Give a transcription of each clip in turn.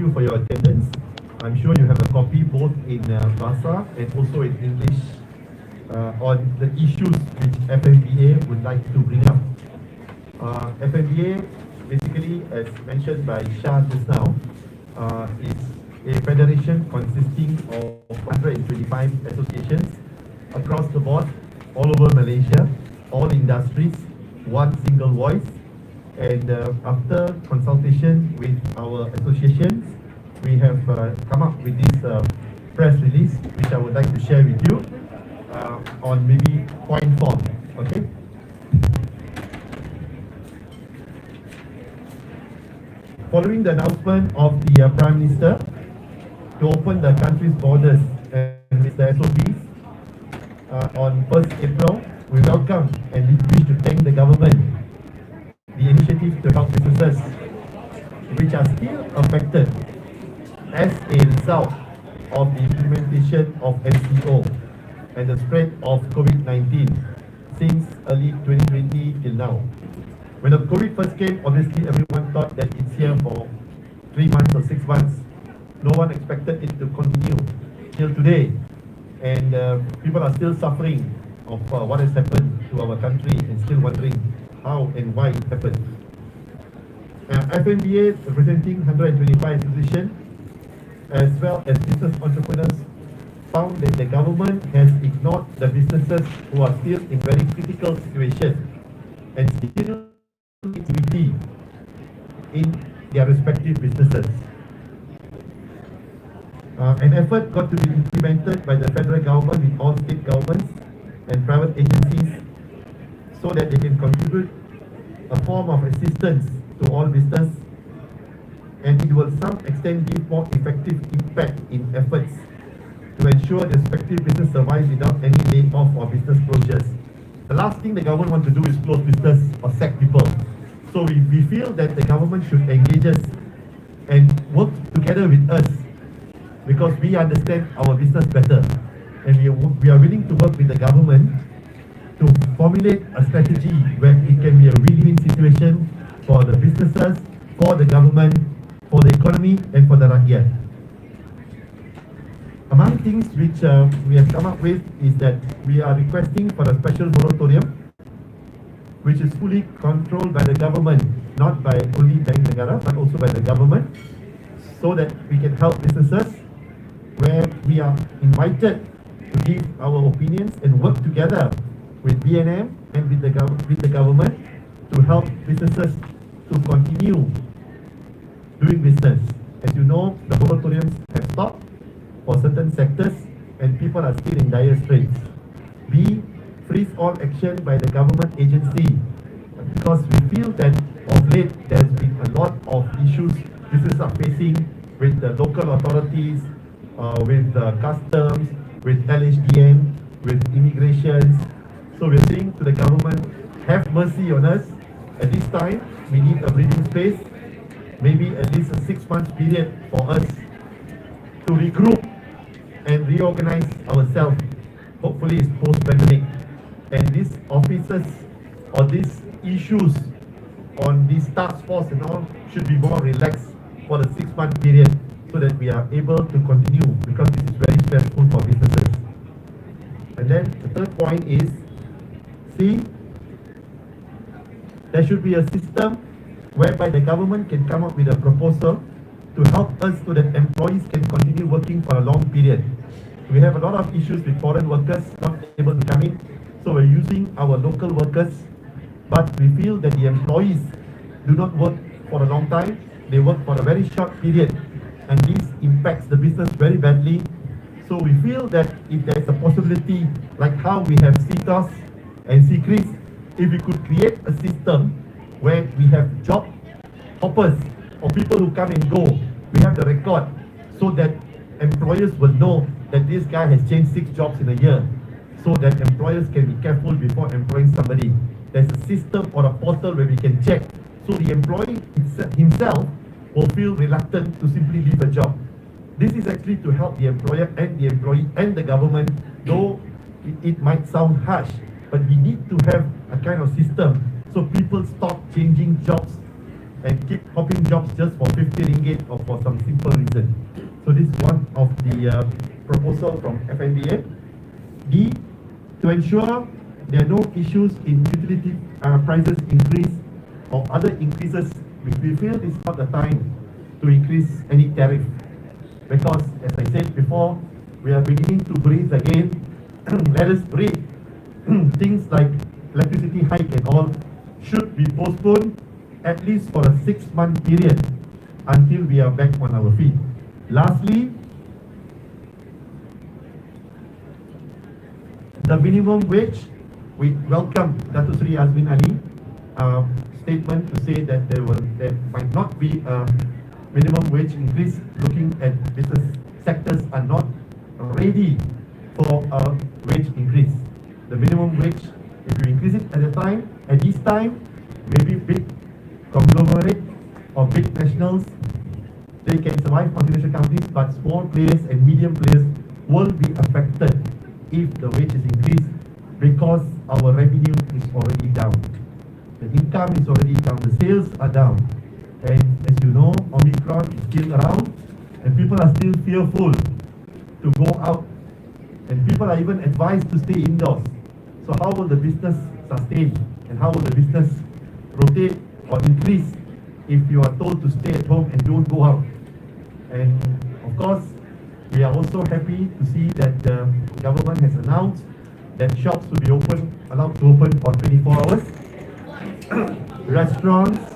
you for your attendance. I'm sure you have a copy both in Bahasa and also in English on the issues which FMBA would like to bring up. FMBA, basically, as mentioned by Shah just now, is a federation consisting of 125 associations across the board, all over Malaysia, all industries, one single voice. And after consultation with our associations, we have come up with this press release, which I would like to share with you on maybe point form. Okay. Following the announcement of the Prime Minister to open the country's borders and with the SOPs on 1st April, we welcome and wish to thank the government the initiative to help businesses which are still affected as a result of the implementation of MCO and the spread of COVID-19 since early 2020 till now. When the COVID first came, obviously everyone thought that it's here for 3 months or 6 months. No one expected it to continue till today, and people are still suffering of what has happened to our country and still wondering how and why it happened. FMBA, representing 125 associations as well as business entrepreneurs, found that the government has ignored the businesses who are still in very critical situation and still activity in their respective businesses. An effort got to be implemented by the federal government with all state governments and private agencies so that they can contribute a form of assistance to all business, and it will some extent give more effective impact in efforts to ensure the respective business survives without any layoff or business closures. The last thing the government wants to do is close business or sack people. So we feel that the government should engage us and work together with us, because we understand our business better, and we are willing to work with the government to formulate a strategy where it can be a win-win situation for the businesses, for the government, for the economy, and for the rakyat. Among things which we have come up with is that we are requesting for a special moratorium which is fully controlled by the government, not by only Bank Negara, but also by the government, so that we can help businesses, where we are invited to give our opinions and work together with BNM and with the government to help businesses to continue doing business. As you know, the moratoriums have stopped for certain sectors and people are still in dire straits. B, freeze all action by the government agency, because we feel that of late there has been a lot of issues businesses are facing with the local authorities, with customs, with LHDN, with immigrations. So we're saying to the government, have mercy on us. At this time, we need a breathing space, maybe at least a 6 month period for us to regroup and reorganize ourselves. Hopefully it's post-pandemic. And these officers or these issues on this task force and all should be more relaxed for the 6 month period, so that we are able to continue, because this is very stressful for businesses. And then the third point is, see, there should be a system whereby the government can come up with a proposal to help us so that employees can continue working for a long period. We have a lot of issues with foreign workers not able to come in, so we're using our local workers, but we feel that the employees do not work for a long time, they work for a very short period, and this impacts the business very badly. So we feel that if there is a possibility, like how we have CTOS and CCRIS, if we could create a system where we have job hoppers or people who come and go, we have the record, so that employers will know that this guy has changed 6 jobs in a year, so that employers can be careful before employing somebody. There's a system or a portal where we can check, so the employee himself will feel reluctant to simply leave a job. This is actually to help the employer and the employee and the government, though it might sound harsh, but we need to have a kind of system so people stop changing jobs and keep hopping jobs just for 50 ringgit or for some simple reason. So this is one of the proposal from Fmba. D, to ensure there are no issues in utility prices increase or other increases, which we feel is not the time to increase any tariff. Because as I said before, we are beginning to breathe again. Let us breathe. Things like electricity hike and all should be postponed at least for a 6-month period until we are back on our feet. Lastly, the minimum wage, we welcome Datuk Seri Azmin Ali statement to say that there might not be a minimum wage increase, looking at business sectors are not ready for a wage increase. The minimum wage, if you increase it at this time, maybe big conglomerate or big nationals, they can survive, multinational companies, but small players and medium players will be affected if the wage is increased, because our revenue is already down. The income is already down, the sales are down. And as you know, Omicron is still around and people are still fearful to go out, and people are even advised to stay indoors. So how will the business sustain, and how will the business rotate or increase if you are told to stay at home and don't go out? And of course, we are also happy to see that the government has announced that shops will be allowed to open for 24 hours. Restaurants,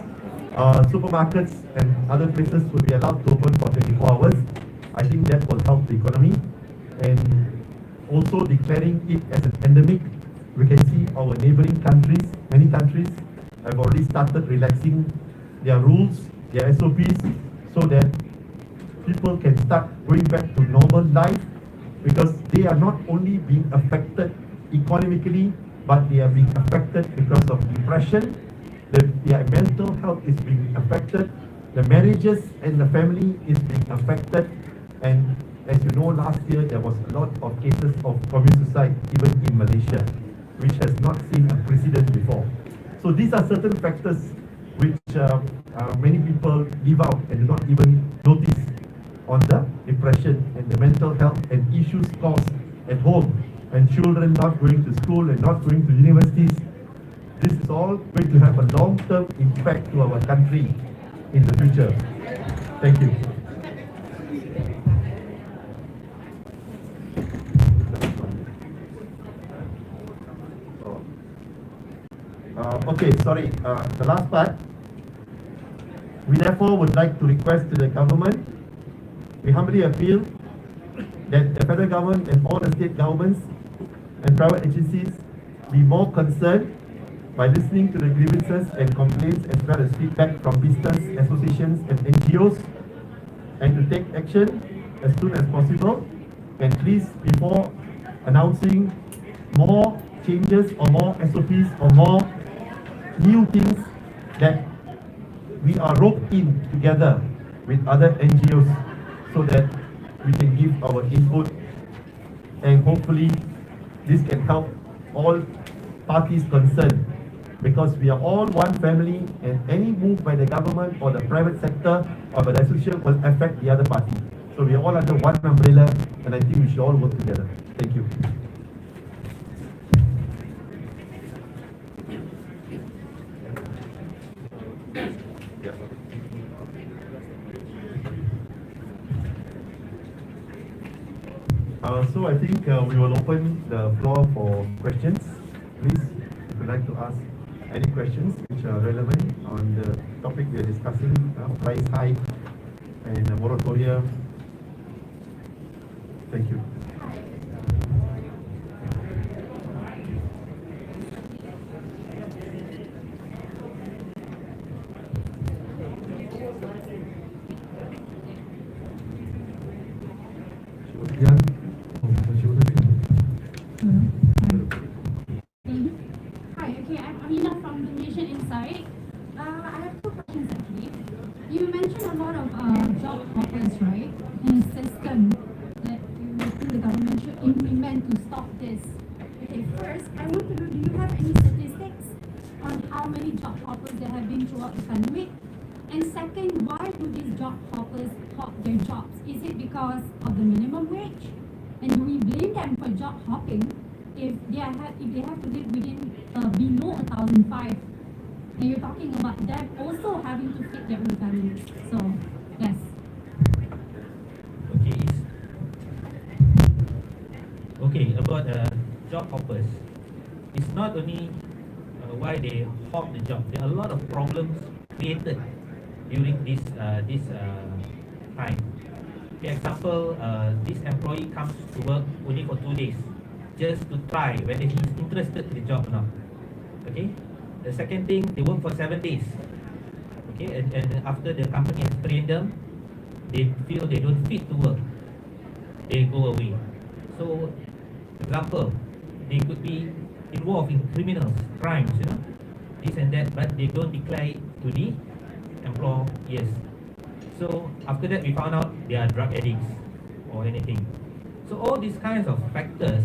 supermarkets and other places will be allowed to open for 24 hours. I think that will help the economy. And also declaring it as an endemic, we can see our neighboring countries, many countries have already started relaxing their rules, their SOPs, so that people can start going back to normal life, because they are not only being affected economically, but they are being affected because of depression. Their mental health is being affected. The marriages and the family is being affected. And as you know, last year there was a lot of cases of commute suicide, even in Malaysia, which has not seen a precedent before. So these are certain factors which many people leave out and do not even notice on the depression and the mental health and issues caused at home, and children not going to school and not going to universities. This is all going to have a long-term impact to our country in the future. Thank you. Okay, sorry, the last part. We therefore would like to request to the government, we humbly appeal that the federal government and all the state governments and private agencies be more concerned by listening to the grievances and complaints as well as feedback from business associations and NGOs, and to take action as soon as possible, and please, before announcing more changes or more SOPs or more new things, that we are roped in together with other NGOs so that we can give our input, and hopefully this can help all parties concerned, because we are all one family, and any move by the government or the private sector or by the association will affect the other party. So we are all under one umbrella, and I think we should all work together. Thank you. So I think we will open the floor for questions. Please, if you'd like to ask any questions which are relevant on the topic we are discussing, price hike and moratorium. Thank you. How many job offers there have been throughout the country? job hoppers hop their jobs? Is it because of the minimum wage? And do we blame them for job hopping if they have to live within below 1,005? And you're talking about them also having to feed their own families. So yes. Okay, about job hoppers, it's not only why they hop the job. There are a lot of problems created during this time. For example, this employee comes to work only for 2 days, just to try whether he's interested in the job or not. Okay. The second thing, they work for 7 days. Okay, and after the company has trained them, they feel they don't fit to work, they go away. So, example, they could be involved in crimes, this and that, but they don't declare it to the employers. So after that, we found out they are drug addicts or anything. So all these kinds of factors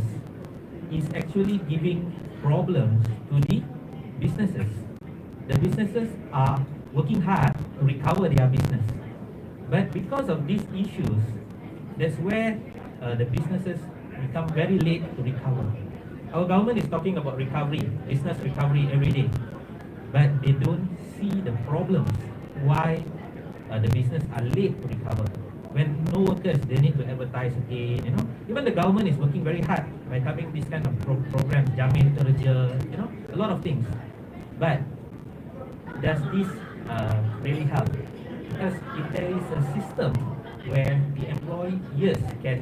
is actually giving problems to the businesses. The businesses are working hard to recover their business, but because of these issues, that's where the businesses become very late to recover. Our government is talking about recovery, business recovery every day, but they don't see the problems why the business are late to recover. When no workers, they need to advertise again. Even the government is working very hard by having this kind of programs, Jamin Kerja, a lot of things. But does this really help? Because if there is a system where the employers can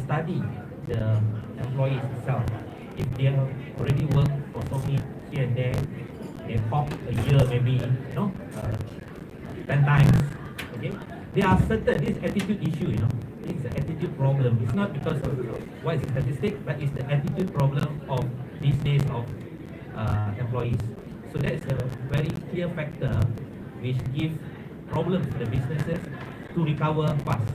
study the employees itself, if they have already worked for so many here and there, they hop a year maybe, 10 times, okay? There are certain, this attitude issue, it's an attitude problem. It's not because of what is the statistic, but it's the attitude problem of these days of employees. So that's a very clear factor which gives problems to the businesses to recover fast.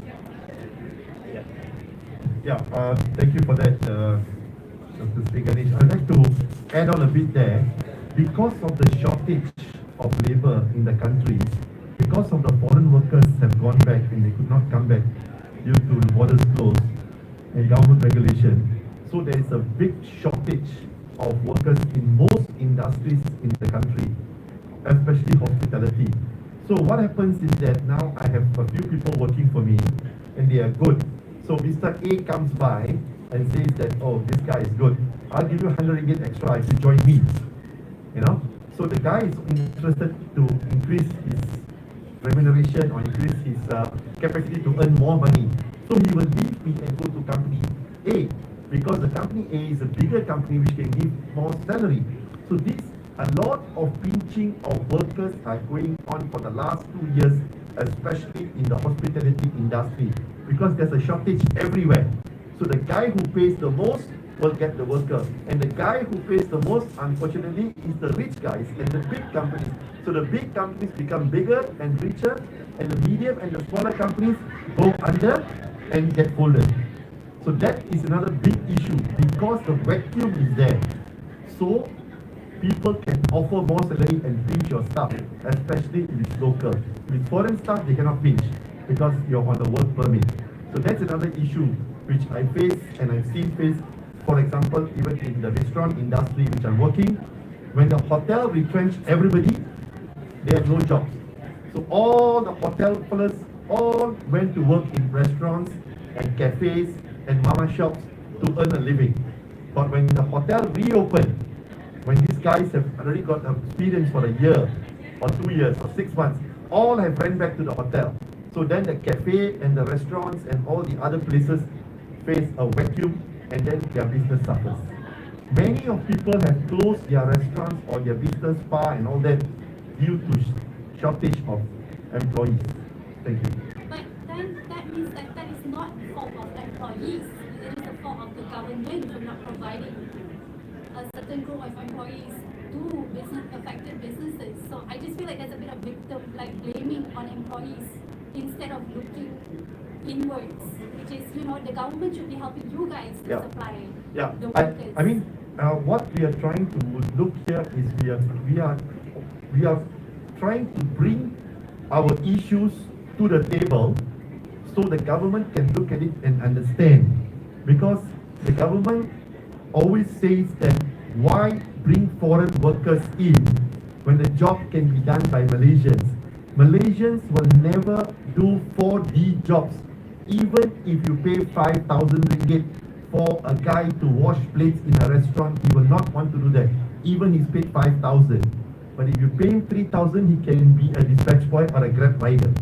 Thank you for that, Dr. Sri Ganesh. I'd like to add on a bit there. Because of the shortage of labor in the country, because of the foreign workers have gone back and they could not come back due to the borders closed and government regulation, so there is a big shortage of workers in most industries in the country, especially hospitality. So what happens is that now I have a few people working for me and they are good. So Mr. A comes by and says that, oh, this guy is good. I'll give you 100 ringgit extra if you join me. So the guy is interested to increase his remuneration or increase his capacity to earn more money. So he will leave me and go to company A, because the company A is a bigger company which can give more salary. So a lot of pinching of workers are going on for the last 2 years, especially in the hospitality industry, because there's a shortage everywhere. So the guy who pays the most will get the worker, and the guy who pays the most, unfortunately, is the rich guys and the big companies. So the big companies become bigger and richer, and the medium and the smaller companies go under and get folded. So that is another big issue, because the vacuum is there. So people can offer more salary and pinch your staff, especially if it's local. With foreign staff, they cannot pinch because you're on the work permit. So that's another issue which I face and I've seen faced. For example, even in the restaurant industry which I'm working, when the hotel retrenched everybody, they have no jobs. So all the hotel fellas all went to work in restaurants and cafes and mama shops to earn a living. But when the hotel reopened, when these guys have already got experience for a year or 2 years or 6 months, all have ran back to the hotel. So then the cafe and the restaurants and all the other places face a vacuum, and then their business suffers. Many of people have closed their restaurants or their business spa and all that due to shortage of employees. Thank you. But then that means that is not the fault of the employees. It is the fault of the government for not providing a certain group of employees to affected businesses. So I just feel like there's a bit of victim blaming on employees instead of looking inwards, which is, the government should be helping you guys to supply the workers. I mean, what we are trying to look here is we are trying to bring our issues to the table so the government can look at it and understand. Because the government always says that why bring foreign workers in when the job can be done by Malaysians? Malaysians will never do 4D jobs. Even if you pay 5,000 ringgit for a guy to wash plates in a restaurant, he will not want to do that. Even he's paid 5,000. But if you pay him 3,000, he can be a dispatch boy or a grab rider.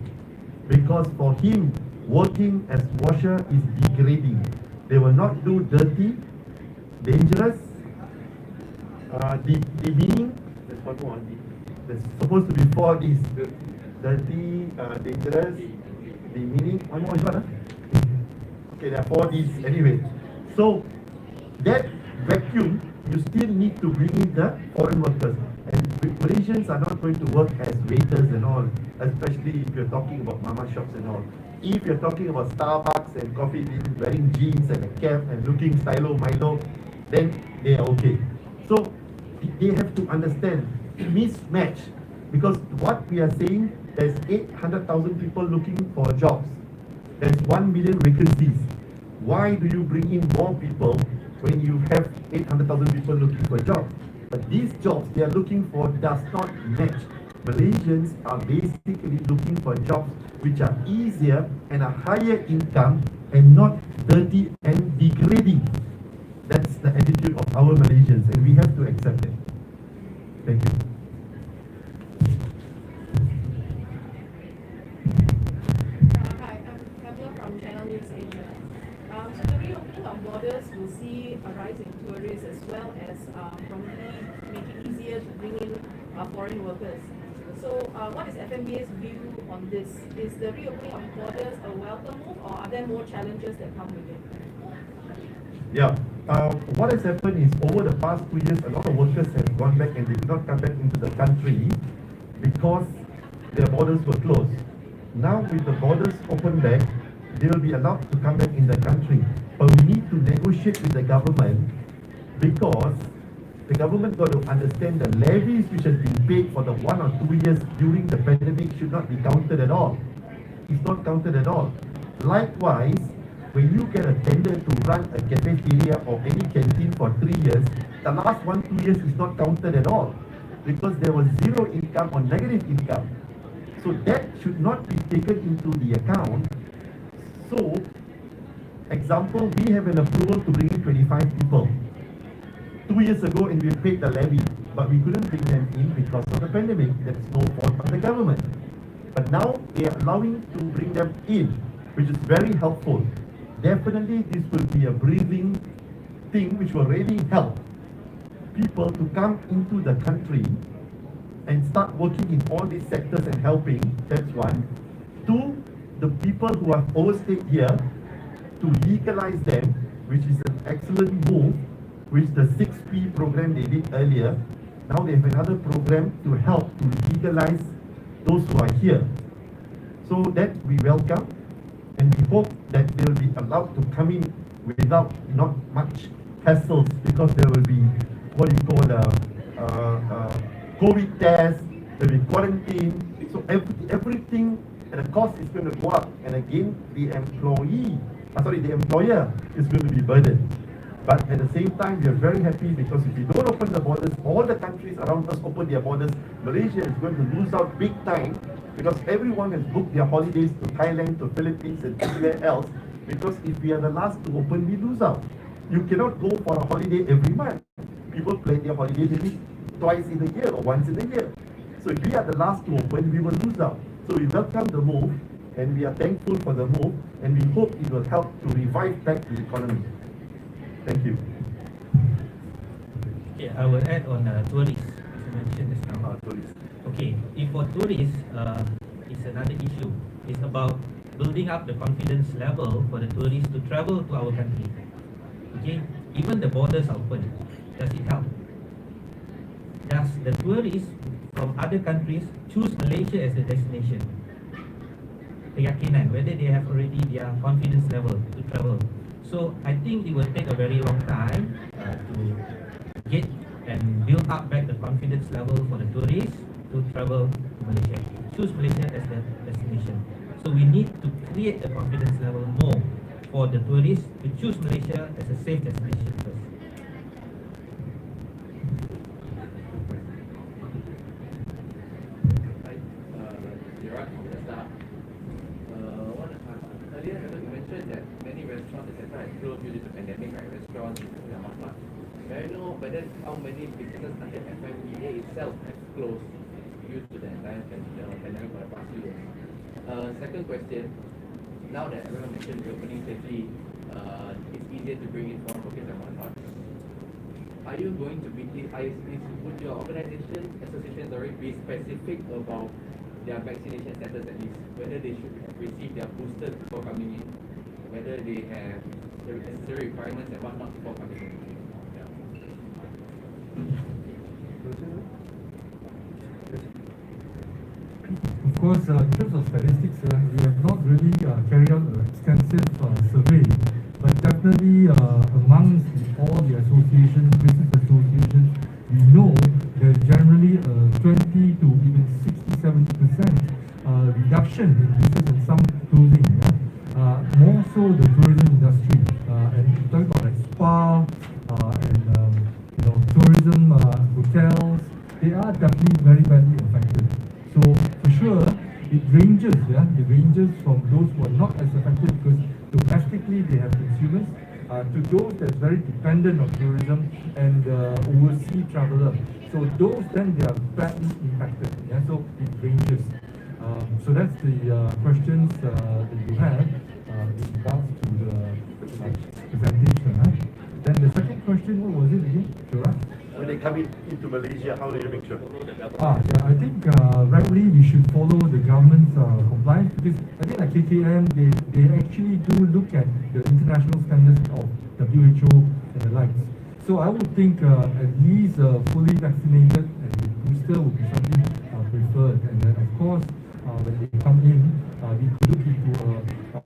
Because for him, working as washer is degrading. They will not do dirty, dangerous, demeaning. There's one more. There's supposed to be 4 Ds. Dirty, dangerous, demeaning. One more is what? Okay, there are 4 Ds anyway. So that vacuum, you still need to bring in the foreign workers. And Malaysians are not going to work as waiters and all, especially if you're talking about mama shops and all. If you're talking about Starbucks and coffee beans, wearing jeans and a cap and looking stylo Milo, then they are okay. So they have to understand mismatch, because what we are saying, there's 800,000 people looking for jobs. There's 1 million vacancies. Why do you bring in more people when you have 800,000 people looking for jobs? But these jobs they are looking for does not match. Malaysians are basically looking for jobs which are easier and a higher income and not dirty and degrading. That's the attitude of our Malaysians, and we have to accept it. Thank you. Hi, I'm Fmba from Channel News Asia. So the reopening of borders will see a rise in tourists as well as probably make it easier to bring in foreign workers. So what is FMBA's view on this? Is the reopening of borders a welcome move, or are there more challenges that come with it? Yeah. What has happened is over the past 2 years, a lot of workers have gone back and they did not come back into the country because their borders were closed. Now with the borders open back, they will be allowed to come back in the country. But we need to negotiate with the government, because the government got to understand the levies which has been paid for the 1 or 2 years during the pandemic should not be counted at all. It's not counted at all. Likewise, when you get a tender to run a cafeteria or any canteen for 3 years, the last 1-2 years is not counted at all, because there was zero income or negative income. So that should not be taken into the account. So, example, we have an approval to bring in 25 people. 2 years ago, and we paid the levy, but we couldn't bring them in because of the pandemic. That's no fault of the government. But now they are allowing to bring them in, which is very helpful. Definitely, this will be a breathing thing which will really help people to come into the country and start working in all these sectors and helping. That's one. Two, the people who have overstayed here, to legalize them, which is an excellent move, which the 6P program they did earlier. Now they have another program to help to legalize those who are here. So that we welcome, and we hope that they will be allowed to come in without not much hassles, because there will be what you call COVID test, there will be quarantine. So everything, and the cost is going to go up, and again the employer is going to be burdened. But at the same time, we are very happy, because if we don't open the borders, all the countries around us open their borders, Malaysia is going to lose out big time, because everyone has booked their holidays to Thailand, to Philippines and everywhere else. Because if we are the last to open, we lose out. You cannot go for a holiday every month. People plan their holidays maybe twice in a year or once in a year. So if we are the last to open, we will lose out. So we welcome the move, and we are thankful for the move, and we hope it will help to revive back the economy. Thank you. Okay, I will add on tourists, as you mentioned just now. Tourists. Okay, if for tourists, it's another issue. It's about building up the confidence level for the tourists to travel to our country. Okay, even the borders are open. Does it help? Does the tourists from other countries choose Malaysia as a destination? Keyakinan, whether they have already their confidence level to travel. So I think it will take a very long time to get and build up back the confidence level for the tourists to travel to Malaysia. choose Malaysia as their destination. So we need to create the confidence level more for the tourists to choose Malaysia as a safe destination first. Earlier, you mentioned that many restaurants, etc., have closed due to the pandemic, right? Restaurants, may I know whether how many businesses under Fmba itself have closed due to the entire pandemic for the past few years? Second question, now that everyone mentioned reopening safely, it's easier to bring in foreign workers and whatnot. Are you going to be, would your organization, association, be specific about their vaccination status at least, whether they should have received their boosters before coming in, whether they have the necessary requirements and whatnot before coming in? Of course, in terms of statistics, we have not really carried out an extensive survey, but definitely amongst all the associations, business associations, we know there's generally 20 to even 60-70% reduction in business and some closing. More so the tourism industry, and we're talking about like spa and tourism hotels. They are definitely very badly affected. So for sure, it ranges. It ranges from those who are not as affected because domestically they have consumers, to those that's very dependent on tourism and overseas traveler. So those then they are badly impacted. So it ranges. So that's the questions that you have with regards to the presentation. Then the second question, what was it again, Shura? When they come into Malaysia, how do you make sure? I think rightly we should follow the government's compliance, because I think like KKM, they actually do look at the international standards of WHO and the likes. So I would think at least fully vaccinated and the booster would be something preferred. And then of course, when they come in, we could look into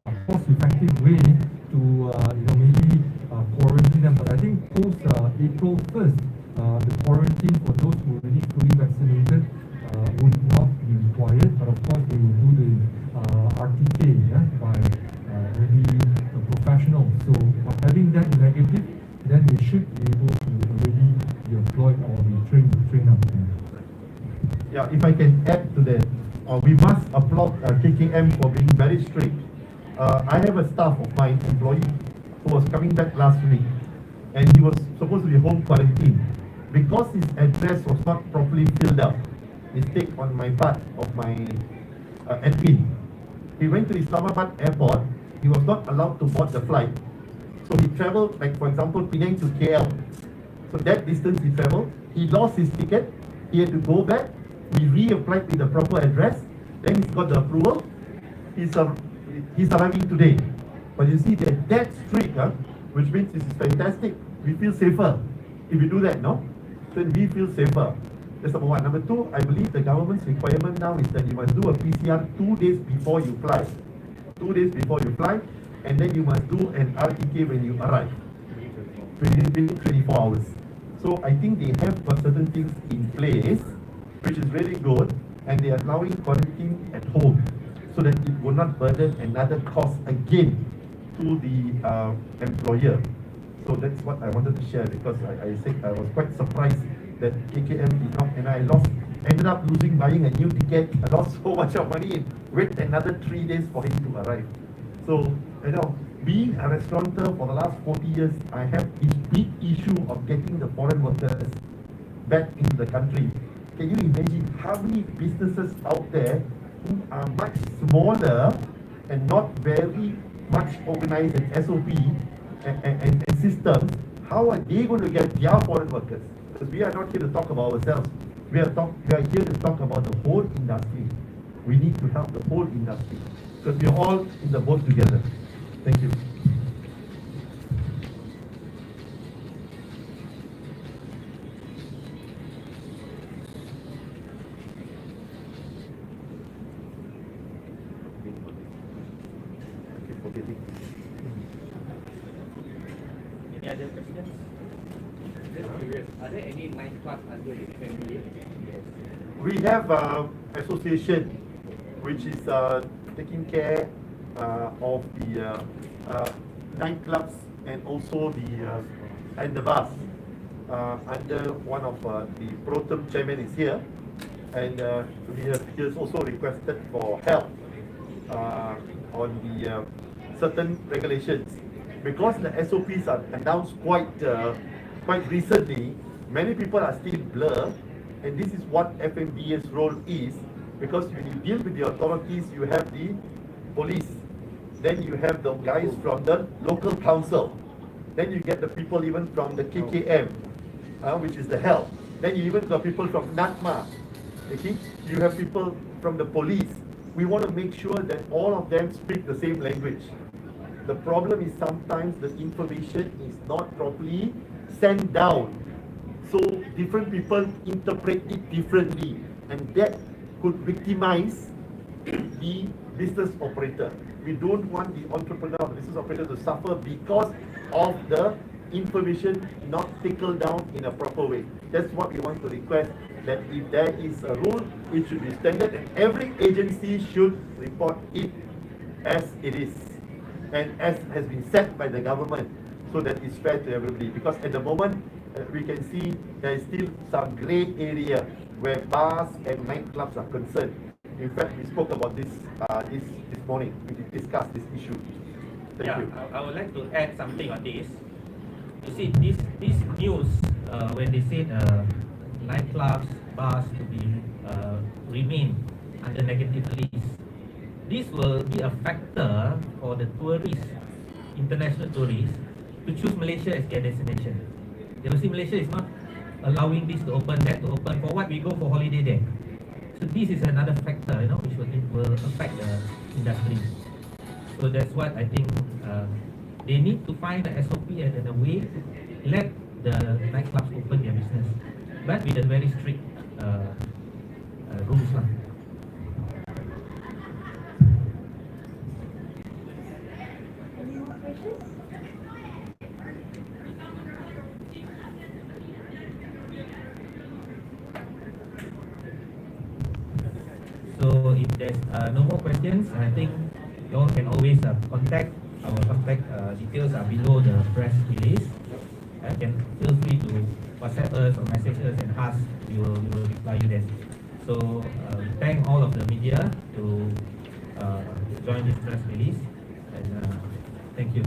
a cost-effective way to maybe quarantine them. But I think post April 1st, the quarantine for those who are already fully vaccinated would not be required, but of course they will do the RTK by maybe a professional. So by having that negative, then they should be able to already be employed or be trained up. Yeah, if I can add to that, we must applaud KKM for being very strict. I have a staff of mine, employee, who was coming back last week, and he was supposed to be home quarantined. Because his address was not properly filled up, mistake on my part of my admin. He went to Islamabad airport, he was not allowed to board the flight. So he travelled, like for example, Penang to KL. So that distance he travelled, he lost his ticket, he had to go back, we reapplied with the proper address, then he's got the approval, he's arriving today. But you see, they're that strict, which means this is fantastic, we feel safer if we do that, no? Then we feel safer. That's number one. Number two, I believe the government's requirement now is that you must do a PCR 2 days before you fly. 2 days before you fly, and then you must do an RTK when you arrive. Within 24 hours. So I think they have got certain things in place, which is really good, and they are allowing quarantine at home, so that it will not burden another cost again to the employer. So that's what I wanted to share, because I said I was quite surprised that KKM did not, and I ended up buying a new ticket. I lost so much of money and wait another 3 days for him to arrive. So, being a restaurateur for the last 40 years, I have this big issue of getting the foreign workers back into the country. Can you imagine how many businesses out there who are much smaller and not very much organized in SOP and systems? How are they going to get their foreign workers? Because we are not here to talk about ourselves. We are here to talk about the whole industry. We need to help the whole industry, because we are all in the boat together. Thank you. Any other questions? Just curious, are there any nightclubs under the Fmba? We have association which is taking care of the nightclubs and also the bars. Under one of the pro tem chairman is here, and he has also requested for help on the certain regulations, because the SOPs are announced quite recently. Many people are still blur, and this is what FMBA's role is, because when you deal with the authorities, you have the police, then you have the guys from the local council, then you get the people even from the KKM, which is the health, then you even got people from NATMA, okay? You have people from the police. We want to make sure that all of them speak the same language. The problem is sometimes the information is not properly sent down, so different people interpret it differently, and that could victimize the business operator. We don't want the entrepreneur or the business operator to suffer because of the information not trickled down in a proper way. That's what we want to request, that if there is a rule, it should be standard, and every agency should report it as it is and as has been set by the government, so that it's fair to everybody. Because at the moment, we can see there is still some grey area where bars and nightclubs are concerned. In fact, we spoke about this this morning. We discussed this issue. Thank you. I would like to add something on this. You see, this news, when they said nightclubs, bars to be remain under negative list, this will be a factor for the tourists, international tourists, to choose Malaysia as their destination. They will see Malaysia is not allowing this to open, that to open. For what we go for holiday there? So this is another factor, which will affect the industry. So that's what I think they need to find the SOP and a way to let the nightclubs open their business, but with a very strict rules. Any more questions? So if there's no more questions, I think you all can always contact. Our contact details are below the press release. You can feel free to WhatsApp us or message us and ask. We will reply you then. So thank all of the media to join this press release, and thank you.